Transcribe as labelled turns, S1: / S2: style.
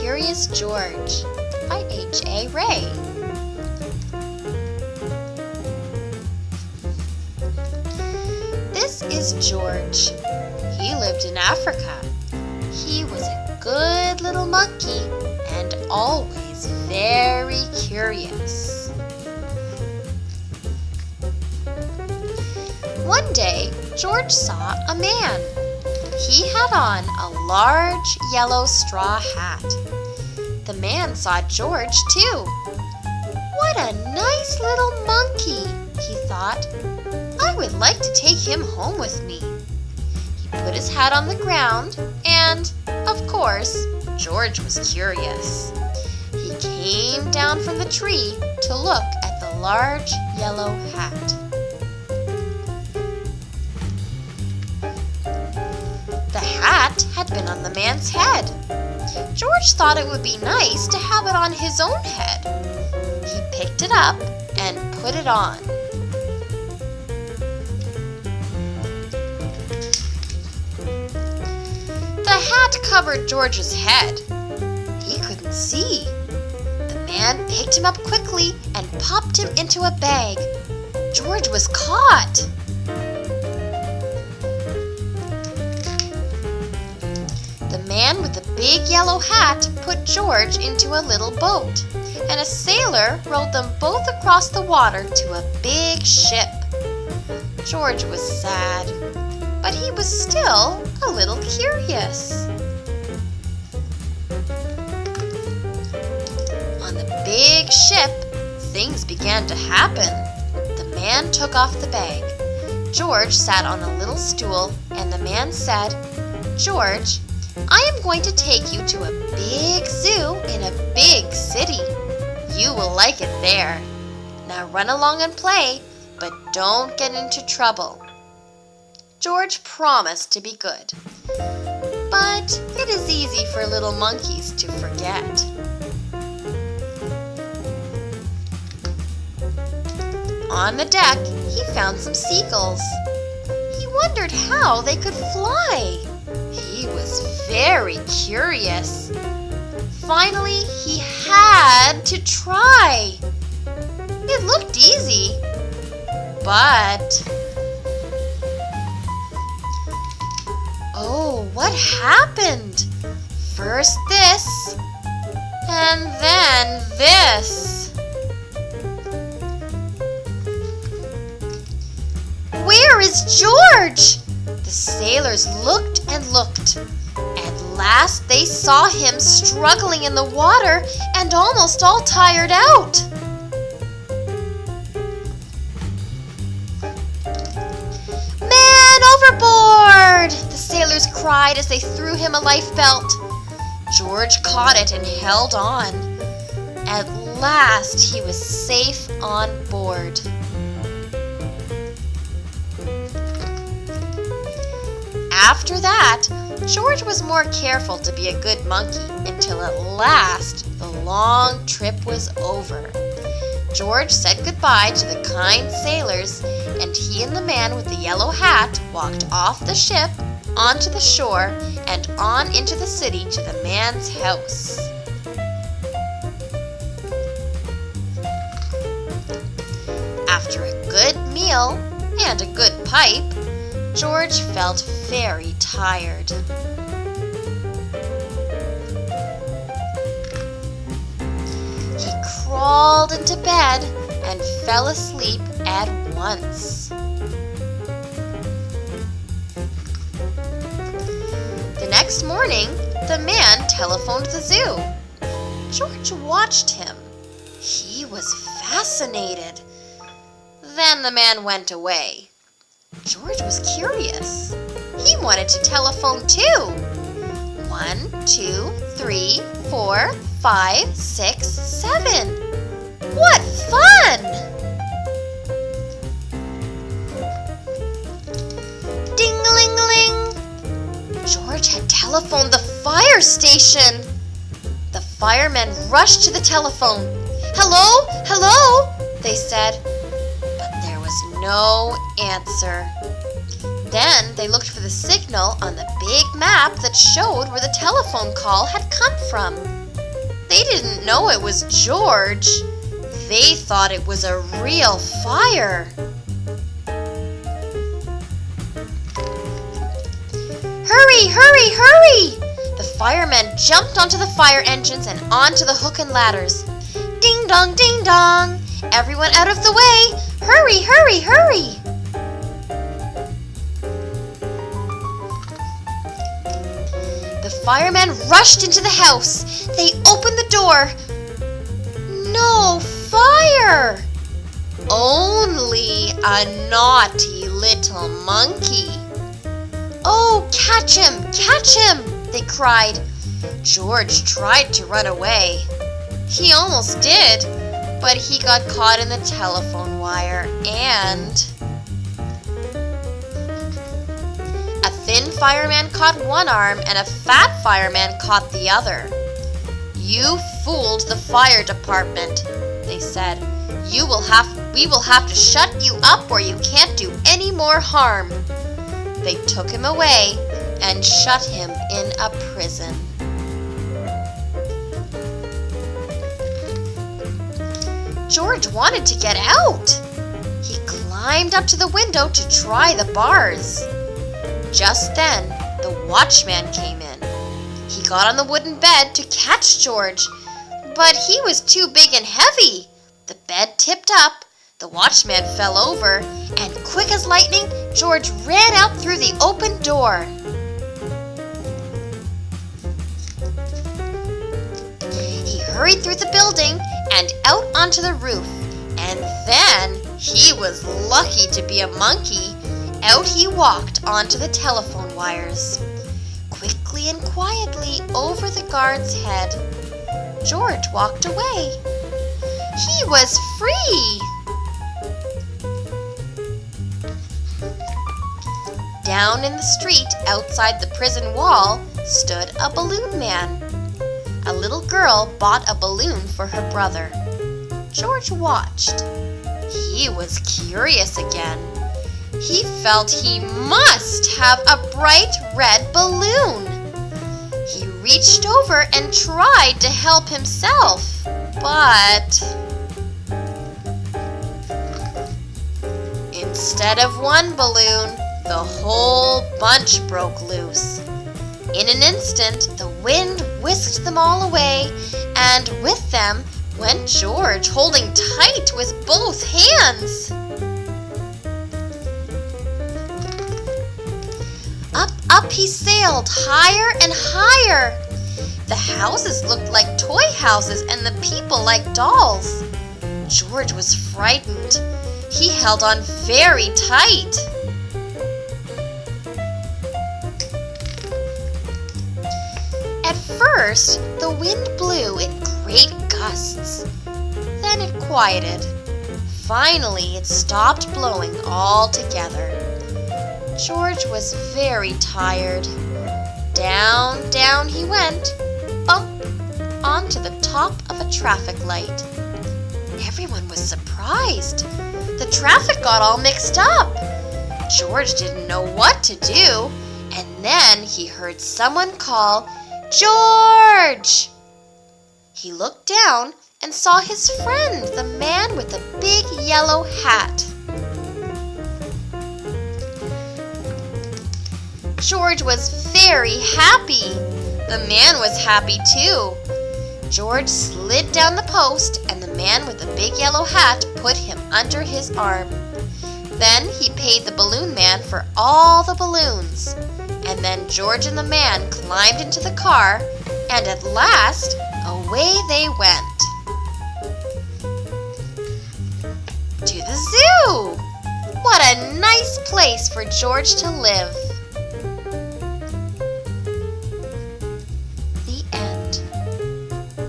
S1: Curious George by H.A. Rey. This is George. He lived in Africa. He was a good little monkey and always very curious. One day, George saw a man. He had on a large yellow straw hat. The man saw George too. What a nice little monkey, he thought. I would like to take him home with me. He put his hat on the ground and, of course, George was curious. He came down from the tree to look at the large yellow hat. The hat had been on the man's head. George thought it would be nice to have it on his own head. He picked it up and put it on. The hat covered George's head. He couldn't see. The man picked him up quickly and popped him into a bag. George was caught. The man with the big yellow hat put George into a little boat, and a sailor rowed them both across the water to a big ship. George was sad, but he was still a little curious. On the big ship, things began to happen. The man took off the bag. George sat on a little stool, and the man said, "George, I am going to take you to a big zoo in a big city. You will like it there. Now run along and play, but don't get into trouble." George promised to be good. But it is easy for little monkeys to forget. On the deck, he found some seagulls. He wondered how they could fly. He was very curious. Finally, he had to try. It looked easy, but... oh, what happened? First this, and then this. Where is George? The sailors looked and looked. At last they saw him struggling in the water and almost all tired out. "Man overboard!" the sailors cried as they threw him a lifebelt. George caught it and held on. At last he was safe on board. After that, George was more careful to be a good monkey until at last the long trip was over. George said goodbye to the kind sailors, and he and the man with the yellow hat walked off the ship, onto the shore, and on into the city to the man's house. After a good meal and a good pipe, George felt very tired. He crawled into bed and fell asleep at once. The next morning, the man telephoned the zoo. George watched him. He was fascinated. Then the man went away. George was curious. He wanted to telephone too. 1, 2, 3, 4, 5, 6, 7. What fun! Ding-a-ling-a-ling! George had telephoned the fire station. The firemen rushed to the telephone. "Hello? Hello?" they said. No answer. Then they looked for the signal on the big map that showed where the telephone call had come from. They didn't know it was George. They thought it was a real fire. Hurry, hurry, hurry! The firemen jumped onto the fire engines and onto the hook and ladders. Ding dong, ding dong! Everyone out of the way! Hurry, hurry, hurry! The firemen rushed into the house. They opened the door. No fire! Only a naughty little monkey. Oh, catch him! Catch him! They cried. George tried to run away. He almost did, but he got caught in the telephone wire and... A thin fireman caught one arm and a fat fireman caught the other. You fooled the fire department, they said. We will have to shut you up or you can't do any more harm. They took him away and shut him in a prison. George wanted to get out. He climbed up to the window to try the bars. Just then, the watchman came in. He got on the wooden bed to catch George, but he was too big and heavy. The bed tipped up, the watchman fell over, and quick as lightning, George ran out through the open door. He hurried through the building and out onto the roof, and then he was lucky to be a monkey. Out he walked onto the telephone wires. Quickly and quietly over the guard's head, George walked away. He was free! Down in the street outside the prison wall stood a balloon man. A little girl bought a balloon for her brother. George watched. He was curious again. He felt he must have a bright red balloon. He reached over and tried to help himself, but instead of one balloon, the whole bunch broke loose. In an instant, the wind whisked them all away, and with them went George, holding tight with both hands. Up he sailed, higher and higher. The houses looked like toy houses and the people like dolls. George was frightened. He held on very tight. At first, the wind blew in great gusts. Then it quieted. Finally, it stopped blowing altogether. George was very tired. Down, down he went, bump, onto the top of a traffic light. Everyone was surprised. The traffic got all mixed up. George didn't know what to do, and then he heard someone call, "George!" He looked down and saw his friend, the man with the big yellow hat. George was very happy. The man was happy too. George slid down the post and the man with the big yellow hat put him under his arm. Then he paid the balloon man for all the balloons. And then George and the man climbed into the car, and at last, away they went. To the zoo! What a nice place for George to live!